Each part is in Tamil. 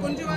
கொஞ்சம்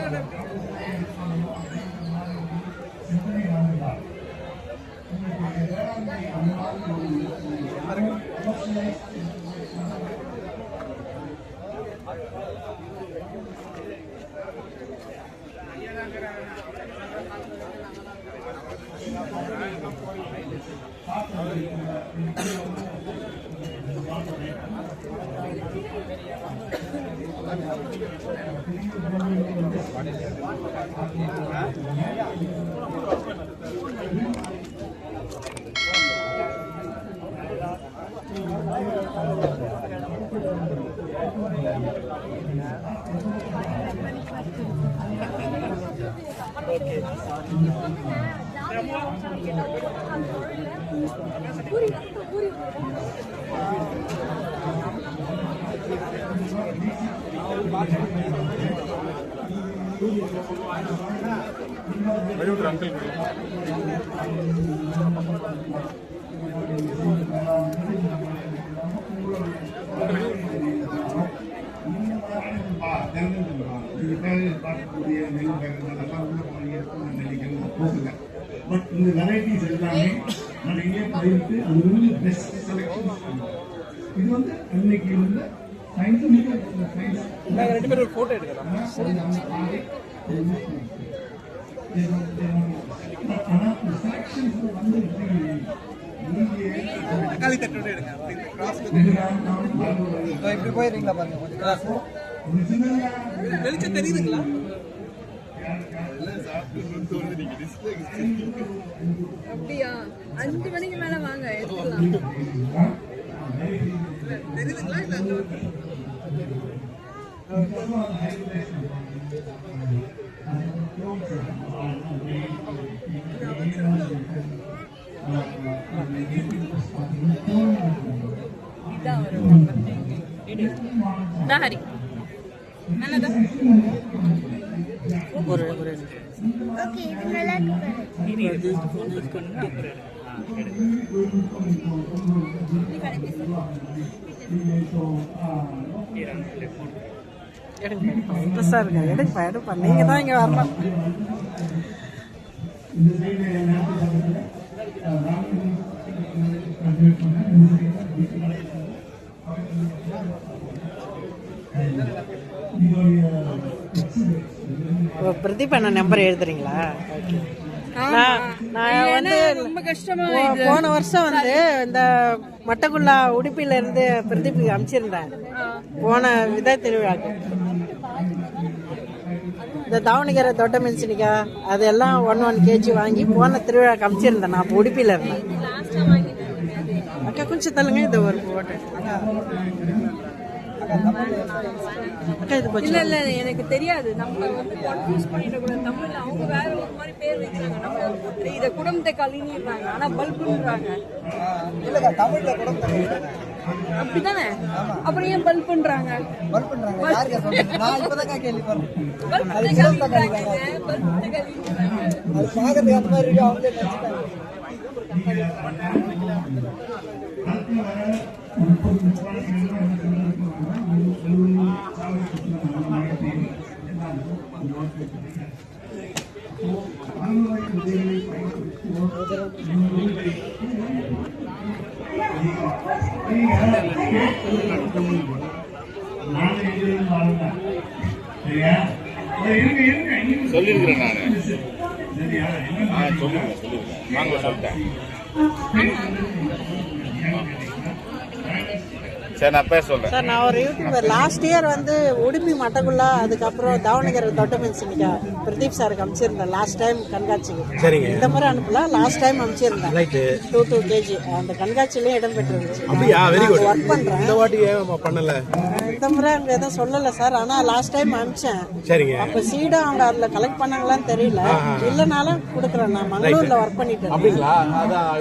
But in the varieties எல்லாமே நிறைய பயிருக்கு அது வந்து பெஸ்ட் செலக்ஷன்ஸ் இது வந்து அன்னைக்கு வந்து சயின்டிஃபிக் சயின்ஸ் நாங்க ரெண்டு பேரும் ஒரு போட்டோ எடுக்கலாம் ஆனா செலக்ஷன்ஸ் வந்து காலி தட்டோட எடுங்க கிராஸ் இப்படி போயிரீங்களா பாருங்க கொஞ்சம் கிராஸ் வெளிச்சம் தெரியுதுங்களா அப்படியா 5 மணிக்கு மேல வாங்க எடுத்துக்கலாம் தெரியுதுங்களா இல்ல இதான் ஹரி நல்லதா ஒரு ஓகே இது நல்லா இருக்கு இன்ட்ரெஸ்டாக இருக்கா எடுப்பா நீங்கள் தான் இங்கே வரணும் பிரதீப் அண்ணா நம்பர் எழுதுறீங்களா? நான் வந்து ரொம்ப கஷ்டமா போன வருஷம் வந்து இந்த மட்டக்குள்ளா உடுப்பில இருந்து பிரதீப் அனுப்பிச்சிருந்தேன் போன வித திருவிழாக்கு. இந்த தாவணிகரை தொட்ட மென்சினிக்கா அதெல்லாம் 1 kg வாங்கி போன திருவிழாக்கு அனுப்பிச்சிருந்தேன். நான் இப்போ உடுப்பில இருந்தேன். அக்கா கொஞ்சம் தள்ளுங்க. இது ஒரு போட்டு இல்ல இல்ல எனக்கு தெரியாது. நம்ம வந்து கன்ஃபியூஸ் பண்ணிட கூடாது. தமிழ்ல அவங்க வேற ஒரு மாதிரி பேர் வைக்கிறாங்க. நம்ம இத குடம்பத்தை கலினிறாங்க. ஆனா பல்புன்றாங்க. இல்லங்க தமிழ்ல குடம்பத்தை அப்படிதானே? அப்புறம் ஏன் பல்புன்றாங்க? பல்புன்றாங்க யாருக்கு சொல்றீங்க? நான் இப்பதான் கேள்விப்படுறேன். பல்புத்தை கலின்றாங்க. பல்புத்தை கலின்றாங்க. அது பாக்கிறதுக்கு அந்த மாதிரி இருக்கு. அவங்களே நினைச்சிட்டாங்க. சொல்லிருக்கிறேன் நான் சொல்லுங்க வாங்க சொல்லிட்டேன். சரி நான் பேச சொல்றேன் சார். நான் ஒரு யூடியூபர். லாஸ்ட் இயர் வந்து உடுப்பி மட்டக்குள்ளா அதுக்கப்புறம் தாவணகிரி தொட்ட மென்சினிக்கா பிரதீப் சாருக்கு அனுப்பிச்சிருந்தேன். லாஸ்ட் டைம் கண்காட்சிக்கு. சரிங்க. இந்த மாதிரி அனுப்பல. Last time அனுப்பிச்சிருந்தேன். 2 kg அந்த கண்காட்சியிலேயே இடம் பெற்றிருந்துச்சு. ஒர்க் பண்றேன். இந்த வாட்டி பண்ணல. இந்த முறை அங்க எதுவும் சொல்லல சார். ஆனா லாஸ்ட் டைம் அனுப்பிச்சேன். சரிங்க. அப்ப சீடா அவங்க அதுல கலெக்ட் பண்ணாங்களான்னு தெரியல. இல்லனாலும் கொடுக்குறேன். நான் மங்களூர்ல ஒர்க் பண்ணிட்டு இருக்கேன். அப்படிங்களா? அதான்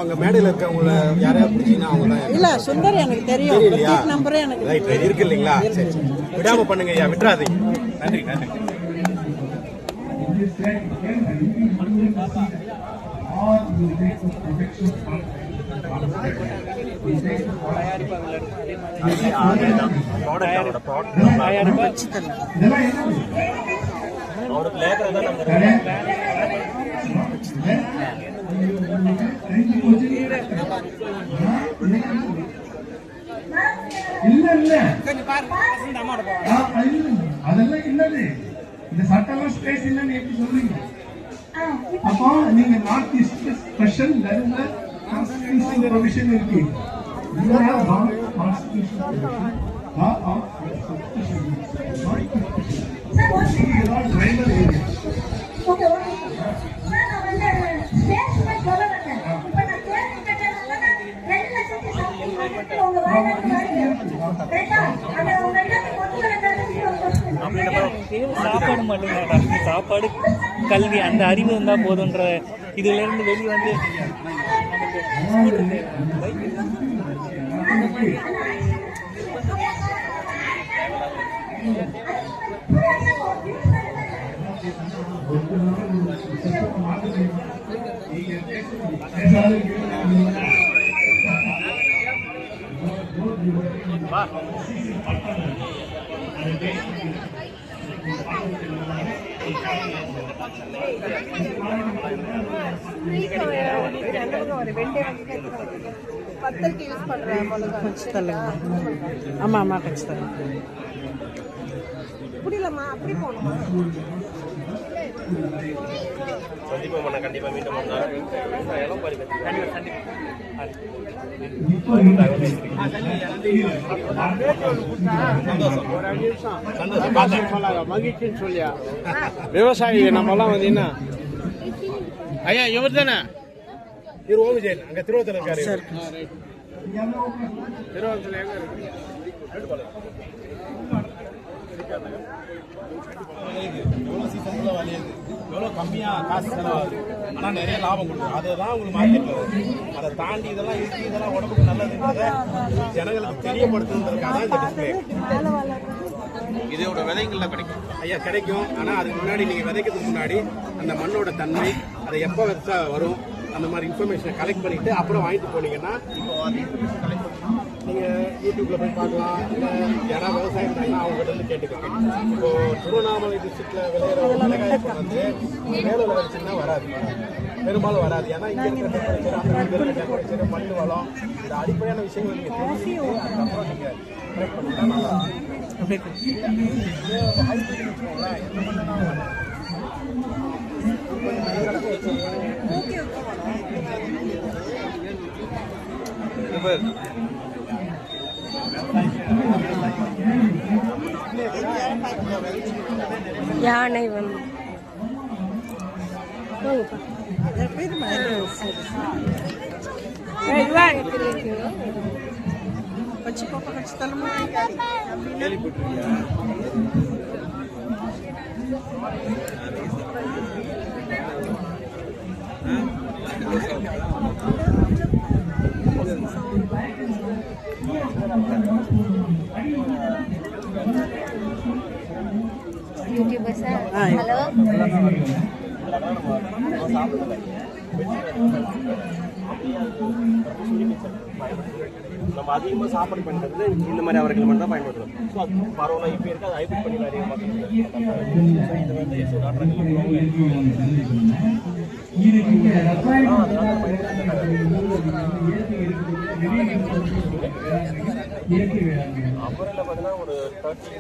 அங்க மேடையில இருக்கவங்க யாரையா பிடிச்சீங்கன்னா அவங்க தான். இல்ல சுந்தர் எனக்கு தெரியும். இல்லையா? நம்பரே எனக்கு ரைட் இருக்கு இல்லைங்களா? சரி விடாம பண்ணுங்க ஐயா, விட்டுறாதீங்க. நன்றி நன்றி. அதெல்லாம் இல்லது. இந்த சட்டெல்லாம் ஸ்பேஸ் இல்லன்னு எப்படி சொல்றீங்க? அப்போ நீங்க நார்த் ஈஸ்ட் ஸ்பெஷல் லெவல்ல கான்ஸ்டிடியூஷன் ப்ரொவிஷன் இருக்கு. You have one constitutional provision. Law of substitution. These are all tribal areas. சாப்பாடு மட்டும் சாப்பாடு கல்வி அந்த அறிவு இருந்தா போதுன்ற இதுல இருந்து வெளியே வந்து பத்தருக்கு யூஸ் பண்றேன் ஆமா ஆமா கட்சி தரேன். புரியலம்மா அப்படி போகணுமா? கண்டிப்பா மீண்டும் மகிழ்ச்சின்னு சொல்லியா விவசாயி நம்மலாம் வந்து என்ன ஐயா இவர் தானே திரு ஓவிஜயன் அங்க திருவத்தூர் இருக்காரு. திருவள்ளூர்ல எங்க இருக்கு? எவ்வளோ சீசனுக்குள்ள விளையுது, எவ்வளோ கம்மியாக காசு செலவாகுது, ஆனால் நிறைய லாபம் கொடுக்கும். அதுதான் உங்களுக்கு மார்க்கெட்டில் வருது. அதை தாண்டி இதெல்லாம் இருக்கு, இதெல்லாம் உடம்புக்கு நல்லதுன்றதை ஜனங்களுக்கு தெரியப்படுத்துறதுக்காக தான் இந்த டிஸ்பிளே. இதோட விதைகள்ல கிடைக்கும் ஐயா, கிடைக்கும். ஆனால் அதுக்கு முன்னாடி நீங்கள் விதைக்கிறதுக்கு முன்னாடி அந்த மண்ணோட தன்மை, அதை எப்போ விதைச்சா வரும், அந்த மாதிரி இன்ஃபர்மேஷனை கலெக்ட் பண்ணிட்டு அப்புறம் வாங்கிட்டு போனீங்கன்னா இப்போ நீங்கள் யூடியூப்ல போய் பார்க்கலாம். இல்லை யாராவது விவசாயம் பண்ணாங்கன்னா அவங்ககிட்ட இருந்து கேட்டுக்கோங்க. இப்போ திருவண்ணாமலை டிஸ்ட்ரிக்ட்ல விளையிற மிளகாய் வந்து வேலூர்ல வச்சுன்னா வராது, பெரும்பாலும் வராது. ஏன்னா இங்கே இருக்கிற டெம்பரேச்சர், அந்த இருக்கிற டெம்பரேச்சர், மண் வளம், இந்த அடிப்படையான விஷயங்கள் நீங்கள் தெரிஞ்சுக்கிட்டு அதுக்கப்புறம் நீங்கள் கரெக்ட் பண்ணிட்டா நல்லா ஹைபிரிட் வச்சுக்கோங்களேன். எந்த மண்ணா யானை வந்து கட்சி பாப்பா கட்சி தலைமை கேள்விப்பட்டிருக்கியா? யூடியூபர்ஸ் ஹலோ நம்ம அதிகமாக சாப்பாடு பண்ணுறது இந்த மாதிரி அவர்கள் மட்டும் தான் பயன்படுத்துறோம். ஸோ அது பரவாயில்ல. இப்போ இருக்க அது ஹைபிரிட் பண்ணி அதிகமாக இது வந்து எஸ்ஓ அப்புறம் பார்த்தீங்கன்னா ஒரு 30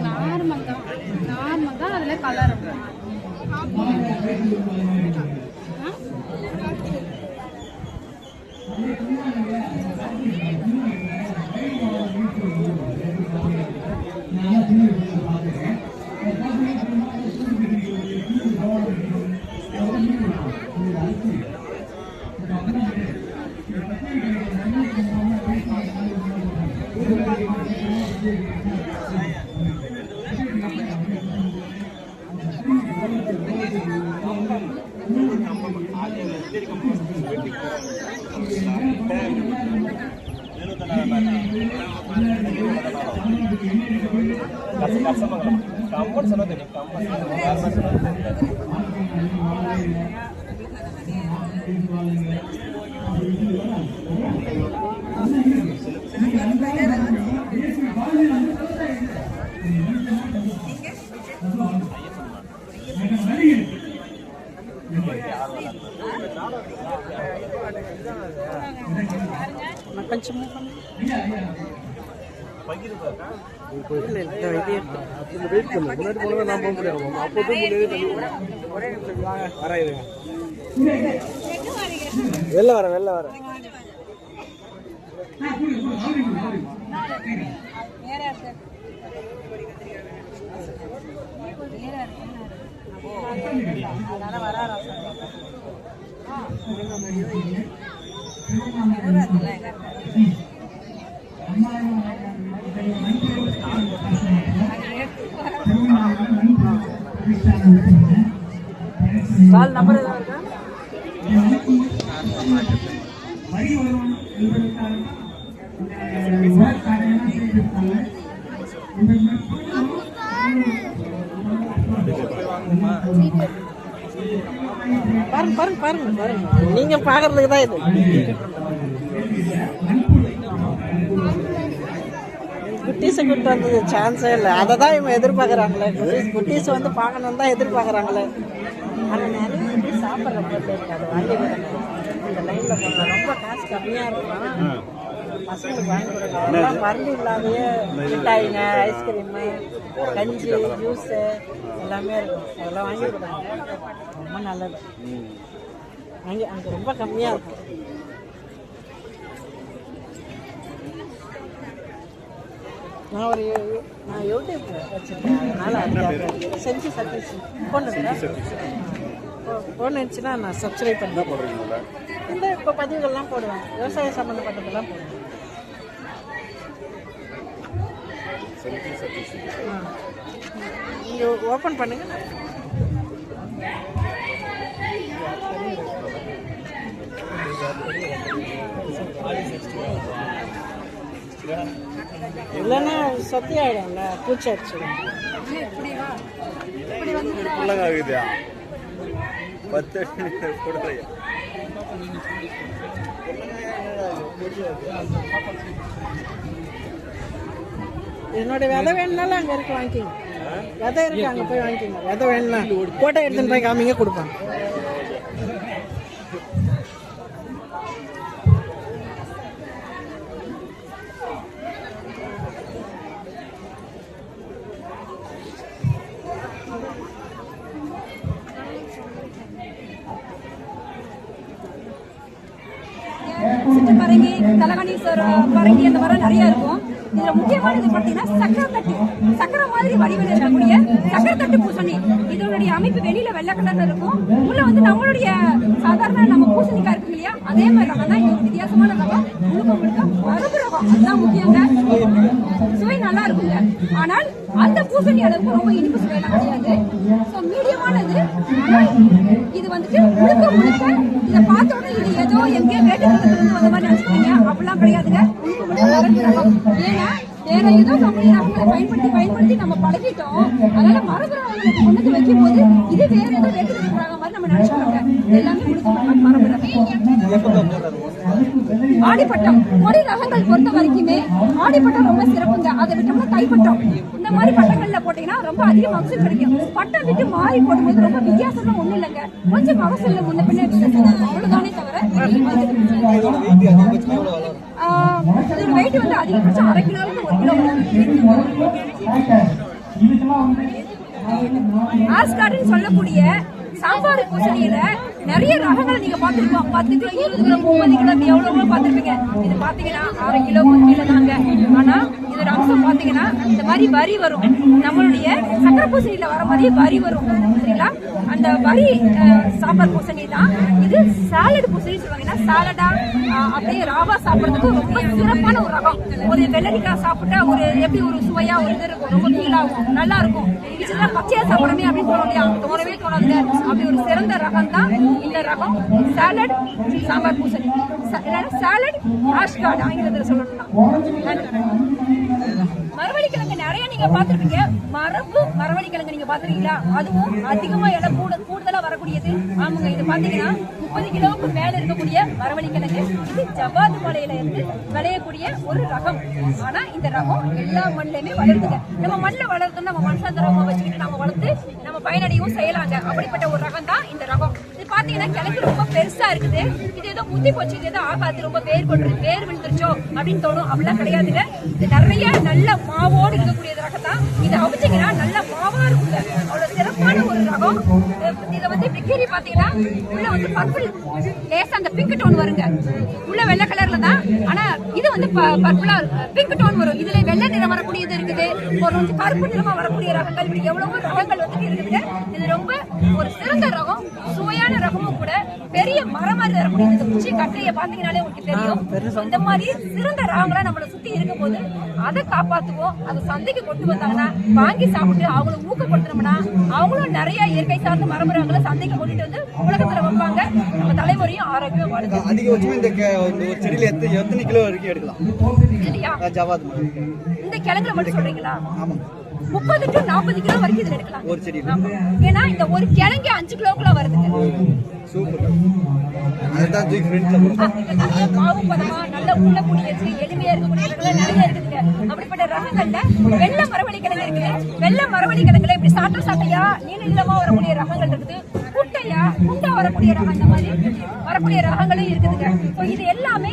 நார்மல் தான் அதில் கலர் కొంచెం வெளில வர வெளில வர கால் நம்பர் ஏதாவது இருக்கா? பாருங்க பாருங்க பாருங்க பாருங்க, நீங்க பாக்குறதுக்கு தான் இது. குட்டீஸை கூட்டு வந்தது சான்ஸே இல்லை. அதை தான் இவங்க எதிர்பார்க்குறாங்களே. குட்டீஸ் வந்து பார்க்கணுன்னு தான் எதிர்பார்க்குறாங்களே. ஆனால் நிறைய குட்டீஸ் சாப்பிட்ற பொருள் இருக்காது. வாங்கி கொடுங்க. இந்த லைனில் போனால் ரொம்ப காசு கம்மியாக இருக்கும். பசங்களுக்கு வாங்கி கொடுங்க. அதெல்லாம் மருந்து இல்லாதையே மிட்டாயிங்க, ஐஸ்கிரீமு, கஞ்சி, ஜூஸு எல்லாமே இருக்கும். அதெல்லாம் வாங்கி கொடுங்க. ரொம்ப நல்லது. வாங்கி அங்கே ரொம்ப கம்மியாக இருக்கும். நான் யூடியூப் வச்சுருக்கேன். அதனால் அதுக்காக செஞ்சு சர்வீஸ் ஃபோன் இருந்துச்சுன்னா நான் சப்ஸ்கிரைப் பண்ணி போடுறேன். இந்த இப்போ பதிவுகள்லாம் போடுவேன். விவசாயம் சம்மந்தப்பட்டதெல்லாம் போடுவேன். நீங்கள் ஓப்பன் பண்ணுங்க. இல்லைன்னா சத்தி ஆகிடும்ல, பூச்சி அடிச்சிடும். என்னோட விதை வேணுனாலும் அங்கே இருக்கு, வாங்கிக்கிங்க. விதை இருக்கு, அங்கே போய் வாங்கிக்கிங்க. விதை வேணும்னா கோட்டை எடுத்துன்னு போய் காமிங்க, கொடுப்பாங்க. சிட்டுப்பரங்கி, தலகணீஸ்வர பரங்கி அந்த மாதிரி நிறைய இருக்கும். இதுல முக்கியமானது பாத்தீங்கன்னா சக்கரை தட்டு. சக்கரை மாதிரி வடிவில் இருக்கக்கூடிய சக்கரை தட்டு பூசணி. இதனுடைய அமைப்பு வெளியில வெள்ளை கலர்ல இருக்கும். உள்ள வந்து நம்மளுடைய சாதாரண நம்ம பூசணிக்காய் இருக்கு இல்லையா, அதே மாதிரி ரகம் தான். இது ஒரு வித்தியாசமான ரகம். முழுக்க முழுக்க மரபு ரகம். அதுதான் முக்கியங்க. சுவை நல்லா இருக்குங்க. ஆனால் அந்த பூசணி அளவுக்கு ரொம்ப இனிப்பு சுவையெல்லாம் கிடையாது. மீடியமானது. ஆனால் இது வந்துட்டு முழுக்க முழுக்க இதை பார்த்த உடனே இது ஏதோ எங்கேயோ வேட்டுக்கிட்டு வந்த மாதிரி நினைச்சுக்கீங்க. அப்படிலாம் கிடையாதுங்க. ஏன்னா வேற ஏதோ கம்பெனி ரகங்களை பயன்படுத்தி நம்ம பழகிட்டோம். அதனால மரபு ரகங்களுக்கு கொண்டு வைக்கும் போது இது வேற ஏதோ வேட்டுக்கிட்டு ரகம் மாதிரி நம்ம நினைச்சுக்கோங்க. எல்லாமே முழுக்க மரபு ரகம். ஆடிப்பட்டம் கொடி ரகங்கள் பொறுத்த வரைக்குமே ஆடிப்பட்டம் ரொம்ப சிறப்புங்க. அதை விட்டோம்னா தைப்பட்டம். இந்த மாதிரி பட்டங்கள்ல போட்டீங்கன்னா ரொம்ப அதிக மகசூல் கிடைக்கும். பட்டம் விட்டு மாறி போடும்போது ரொம்ப வித்தியாசமா ஒண்ணும் இல்லைங்க. கொஞ்சம் மகசூல்ல முன்ன பின்ன அவ்வளவுதானே தவிர இதோட வெயிட் வந்து அதிகபட்சம் 1/2 கிலோவுக்கு 1 கிலோ வரும். ஆஸ்கார்ட்னு சொல்லக்கூடிய சாம்பார் பூசணியில நிறைய ரகங்களை நீங்க பாத்துருக்கோம். 10 கிலோ, 20 கிலோ, 30 கிலோ, எவ்வளவு பார்த்திருப்பீங்க. இது பாத்தீங்கன்னா 1/2 கிலோ 1 கிலோ தாங்க. ஆனா இதோட அம்சம் பாத்தீங்கன்னா இந்த மாதிரி வரி வரும், நம்மளுடைய சக்கரை பூசணியில வர மாதிரி வரி வரும் சரிங்களா. அந்த வரி சாம்பார் பூசணி தான் இது. சாலட் பூசணி சொல்லுவாங்க. ஏன்னா சாலடா அப்படியே ராவா சாப்பிட்றதுக்கு ரொம்ப சிறப்பான ஒரு ரகம். ஒரு வெள்ளரிக்காய் சாப்பிட்டா ஒரு எப்படி ஒரு சுவையா ஒரு இது இருக்கும், ரொம்ப ஃபீலாகும், நல்லா இருக்கும். இதெல்லாம் பச்சையா சாப்பிடணுமே அப்படின்னு தோணுலையா, தோணவே தோணாதுங்க. அப்படி ஒரு சிறந்த ரகம் தான் இந்த ரகம் சாலட் சாம்பார் பூசணி, சாலட் ஆஷ்கார்ட் ஆங்கிலத்தில் சொல்லணும்னா. மரவள்ளிக்கிழங்கு நிறைய நீங்க பாத்துருப்பீங்க. மரவள்ளிக்கிழங்கு நீங்க பாத்துருக்கீங்களா? அதுவும் அதிகமா இடம் கூடுதலா வரக்கூடியது. ஆமாங்க, இது பாத்தீங்கன்னா 30 கிலோவுக்கு மேல இருக்கக்கூடிய மரவள்ளிக்கிழங்கு. இது ஜவ்வாது மலையில இருந்து விளையக்கூடிய ஒரு ரகம். ஆனா இந்த ரகம் எல்லா மண்ணிலுமே வளருதுங்க. நம்ம மண்ணில் வளர்த்தோம், நம்ம மண் சார்ந்த ரகம் வச்சுக்கிட்டு நம்ம வளர்த்து நம்ம பயனடையும் செய்யலாங்க. அப்படிப்பட்ட ஒரு ரகம் தான் இந்த ரகம். இது பாத்தீங்கன்னா கிழங்கு ரொம்ப பெருசா இருக்குது. இது ஏதோ முத்தி போச்சு, இது ஏதோ ஆகாது, ரொம்ப வேர் விழுந்துருச்சோ அப்படின்னு தோணும். அப்படிலாம் கிடையாதுங்க. இது நிறைய நல்ல மாவோடு இருக்கக்கூடிய ரகம் தான். இதை அவிச்சிங்கன்னா நல்ல மாவா இருக்குங்க. அவ்வளவு சிறப்பான ஒரு ரகம். இதை வந்து பிக்கரி பாத்தீங்கன்னா உள்ள வந்து பர்பிள் லேசா அந்த பிங்க் டோன் வருங்க. உள்ள வெள்ளை கலர்ல தான், ஆனா இது வந்து பர்பிளா பிங்க் டோன் வரும். இதுல வெள்ளை நிறம் வரக்கூடியது இருக்குது, ஒரு கருப்பு நிறமா வரக்கூடிய ரகங்கள், இப்படி எவ்வளவோ ரகங்கள் வந்து இருக்குது. இது ரொம்ப ஒரு சிறந்த ரகம், சுவையான ரகமும் கூட. பெரிய மரம் மாதிரி வரக்கூடியது. இந்த குச்சி கட்டையை பாத்தீங்கன்னாலே உங்களுக்கு தெரியும். இந்த மாதிரி சிறந்த ரகங்களா நம்மளை சுத்தி இருக்கும் போது அதை காப்பாத்துவோம். அதை சந்தைக்கு கொண்டு வந்தாங்கன்னா வாங்கி சாப்பிட்டு அவங்களை ஊக்கப்படுத்தணும்னா அவங்களும் நிறைய இயற்கை சார்ந்த மரபுரங்களை சந்தைக்கு கொண்டுட்டு வந்து உலகத்துல வைப்பாங்க. நம்ம தலைமுறையும் ஆரோக்கியம் வருது. அதிகபட்சமா இந்த ஒரு செடியில எத்தனை கிலோ வரைக்கும் எடுக்கலாம் இல்லையா? ஜவாது இந்த கிழங்குல மட்டும் சொல்றீங்களா? 30 to 40 கிலோ வரைக்கும் இதுல எடுக்கலாம் ஒரு செடி. ஏன்னா இந்த ஒரு கிழங்கு 5 கிலோக்குள்ள வருதுங்க. சூப்பர். அதுதான் ஜூக் ஃப்ரெண்ட்ல மாவு பதமா நல்ல உள்ள கூடியது, எளிமையா இருக்கக்கூடிய ரகங்கள் நிறைய இருக்குதுங்க. அப்படிப்பட்ட ரகங்கள்ல வெள்ளை மரவள்ளி கிழங்கு இருக்குது. வெள்ளை மரவள்ளி கிழங்குல இப்படி சாட்டையா நீளமா வரக்கூடிய ரகங்கள் இருக்குது. குட்டையா குண்டா வரக்கூடிய ரகம், அந்த மாதிரி வரக்கூடிய ரகங்களும் இருக்குதுங்க. இது எல்லாமே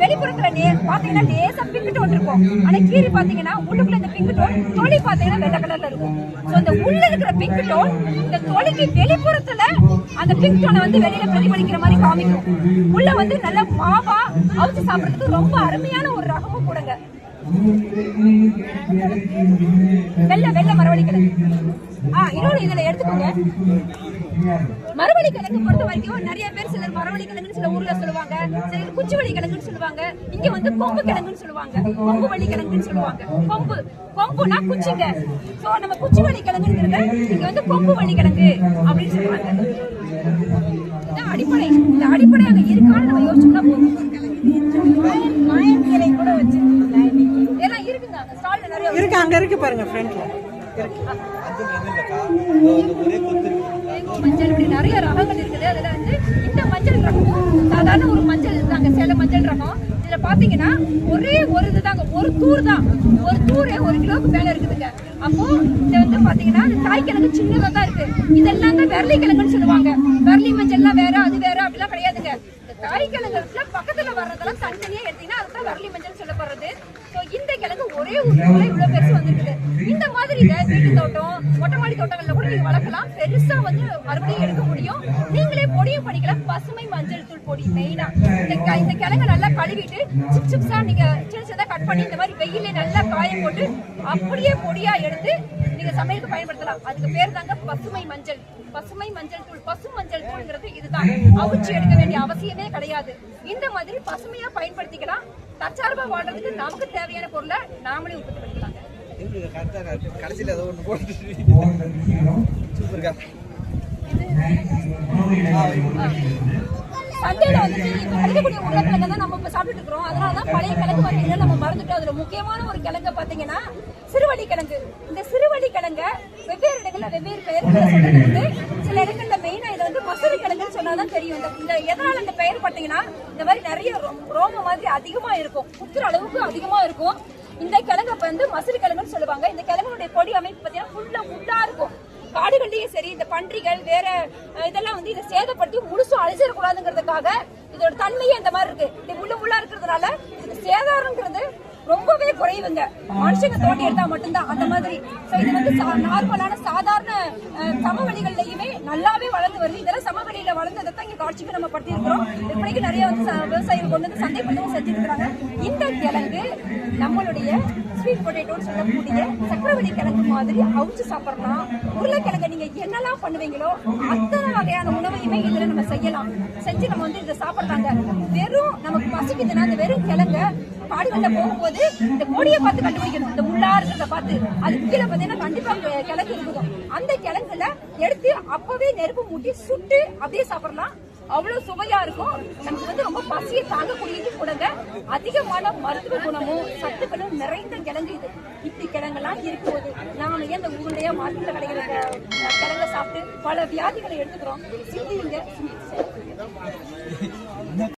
வெளிப்புறத்துல பாத்தீங்கன்னா லேசா பிங்க் டோன் இருக்கும். ஆனா கீரி பாத்தீங்கன்னா உள்ளுக்குள்ள இந்த பிங்க் டோன், தொலி பாத்தீங்கன்னா வெள்ளை கலர்ல இருக்கும். இந்த உள்ள இருக்கிற பிங்க் டோன் இந்த தொலிக்கு வெளிப்புறத்துல அந்த பிங்க் டோனை வந்து வெளியில பிரதிபலிக்கிற மாதிரி காமிக்கும். உள்ள வந்து நல்ல மாவா அவிச்சு சாப்பிடுறதுக்கு ரொம்ப அருமையான ஒரு ரகமும் கூடங்க. வெள்ளை மரவள்ளி கிழங்கு. இன்னொரு இதுல எடுத்துக்கோங்க. மரவள்ளி கிழங்கு பொறுத்த வரைக்கும் நிறைய பேர் சிலர் மரவள்ளி கிழங்குன்னு சில ஊர்ல சொல்லுவாங்க, சிலர் குச்சிவள்ளி கிழங்குன்னு சொல்லுவாங்க, இங்க வந்து கொம்பு கிழங்குன்னு சொல்லுவாங்க, கொம்பு வள்ளி கிழங்குன்னு சொல்லுவாங்க. கொம்புனா குச்சிங்க. சோ நம்ம குச்சிவள்ளி கிழங்குங்கிறத இங்க வந்து கொம்பு வள்ளி கிழங்கு அப்படின்னு சொல்லுவாங்க. அடிப்படை இந்த அடிப்படை அங்க இருக்கான்னு நம்ம யோசிச்சோம்னா போதும். மாயன் கிளை கூட வச்சிருக்கீங்களா? எல்லாம் இருக்குங்க, அந்த ஸ்டால்ல நிறைய இருக்கு. அங்க இருக்கு பாருங்க, ஃப்ரண்ட்ல மஞ்சள் இப்படி நிறைய ரகங்கள் இருக்குது. அதுல வந்து இந்த மஞ்சள் ரகம் சாதாரண ஒரு மஞ்சள் தாங்க, சேலம் மஞ்சள் ரகம். இதுல பாத்தீங்கன்னா ஒரே ஒரு இதுதாங்க, ஒரு தூர் தான், ஒரு தூரே 1 கிலோக்கு மேல இருக்குதுங்க. அப்போ இத வந்து பாத்தீங்கன்னா தாய் கிழங்கு சின்னதா தான் இருக்கு. இதெல்லாம் தான் வெரளி கிழங்குன்னு சொல்லுவாங்க. வெரளி மஞ்சள்லாம் வேற, அது வேற அப்படிலாம் கிடையாதுங்க. தாய் கிழங்குல பக்கத்துல வர்றதெல்லாம் தனித்தனியா எடுத்தீங்கன்னா அதுதான் வெரளி மஞ்சள் சொல்லப்படுறது. இந்த கிழங்கு ஒரே ஒரு இவ்வளவு பெருசு வந்திருக்குது. இந்த மாதிரி வீட்டு தோட்டம், மொட்டை மாடி தோட்டங்கள்ல கூட நீங்க வளர்க்கலாம். பெருசா வந்து மறுபடியும் எடுக்க முடியும். நீங்களே பொடியும் பண்ணிக்கலாம். பசுமை மஞ்சள் தூள் பொடி மெயினா. இந்த கிழங்கு நல்லா கழுவிட்டு சிப்ஸா நீங்க சின்ன கட் பண்ணி இந்த மாதிரி வெயிலே நல்லா காய போட்டு அப்படியே பொடியா எடுத்து நீங்க சமையலுக்கு பயன்படுத்தலாம். அதுக்கு பேர் தாங்க பசுமை மஞ்சள் தூள். பசு மஞ்சள் தூள்ங்கிறது இதுதான். அவிச்சு எடுக்க வேண்டிய அவசியமே கிடையாது. இந்த மாதிரி பசுமையா பயன்படுத்திக்கலாம். தற்சார்பா வாழ்றதுக்கு நமக்கு தேவையான பொருளை நாமளே உற்பத்தி பண்ணிக்கலாங்க. கடைசியில் ஏதோ ஒன்று போட்டு சூப்பர்க்கா. சந்தையில வந்துட்டு இப்ப கிடைக்கக்கூடிய உருளைக்கிழங்கு தான் நம்ம இப்ப சாப்பிட்டு இருக்கிறோம். அதனாலதான் பழைய கிழங்கு பாத்தீங்கன்னா நம்ம மறந்துட்டோம். அதுல முக்கியமான ஒரு கிழங்கு பாத்தீங்கன்னா சிறுவள்ளி கிழங்கு. இந்த சிறுவள்ளி கிழங்க வெவ்வேறு இடங்கள்ல வெவ்வேறு பெயர்களை சொல்றது உண்டு. சில இடங்கள்ல மெயினா இதை வந்து மசூரி கிழங்குன்னு சொன்னாதான் தெரியும். இந்த எதனால இந்த பெயர் பாத்தீங்கன்னா இந்த மாதிரி நிறைய ரோம மாதிரி அதிகமா இருக்கும், குத்துற அளவுக்கு அதிகமா இருக்கும். இந்த கிழங்கு வந்து மசூரி கிழங்குன்னு சொல்லுவாங்க. இந்த கிழங்குடைய பொடி அமைப்பு பாத்தீங்கன்னா ஃபுல்லா முள்ளா இருக்கும். காடுகள்லயும் சரி, இந்த பன்றிகள் வேற இதெல்லாம் வந்து இதை சேதப்படுத்தி முழுசும் அழிச்சிடக்கூடாதுங்கிறதுக்காக இதோட தன்மையே இந்த மாதிரி இருக்கு. இது முள்ளா இருக்கிறதுனால இது சேதாரங்கிறது ரொம்பவே குறைவுங்க. மனுஷங்க தோண்டி எடுத்தா மட்டும்தான் அந்த மாதிரி. இது வந்து நார்மலான சாதாரண சமவெளிகள்லயுமே நல்லாவே வளர்ந்து வருது. இதெல்லாம் சமவெளியில வளர்ந்ததை தான் இங்க காட்சிக்கு நம்ம படுத்தி இருக்கிறோம். இப்படிக்கு நிறைய வந்து விவசாயிகள் கொண்டு வந்து சந்தைப்படுத்தவும் செஞ்சுட்டு இருக்கிறாங்க. இந்த கிழங்கு நம்மளுடைய ஸ்வீட் பொட்டேட்டோன்னு சொல்லக்கூடிய சக்கரவள்ளி கிழங்கு மாதிரி அவிச்சு சாப்பிடலாம். உருளைக்கிழங்கு நீங்க என்னெல்லாம் பண்ணுவீங்களோ அத்தனை வகையான உணவையுமே இதுல நம்ம செய்யலாம். செஞ்சு நம்ம வந்து இதை சாப்பிடுறாங்க. வெறும் நமக்கு பசிக்குதுன்னா அந்த வெறும் கிழங்க காடுகள்ல போகும்போது இந்த கொடியை பார்த்து கண்டுபிடிக்கணும். இந்த முள்ளா இருக்கிறத பார்த்து அதுக்கு கீழே பார்த்தீங்கன்னா கண்டிப்பா கிழங்கு இருக்கும். அந்த கிழங்குல எடுத்து அப்பவே நெருப்பு மூட்டி சுட்டு அப்படியே சாப்பிடலாம். அவ்வளவு சுவையா இருக்கும். நமக்கு வந்து ரொம்ப பசியை தாங்கக்கூடியது கூடங்க. அதிகமான மருத்துவ குணமும் சத்துக்களும் நிறைந்த கிழங்கு இது. இப்படி கிழங்கெல்லாம் இருக்கும்போது நாம ஏன் இந்த ஊருடைய மார்க்கெட்ல கிடைக்கிற கிழங்க சாப்பிட்டு பல வியாதிகளை எடுத்துக்கிறோம். சிந்திங்க.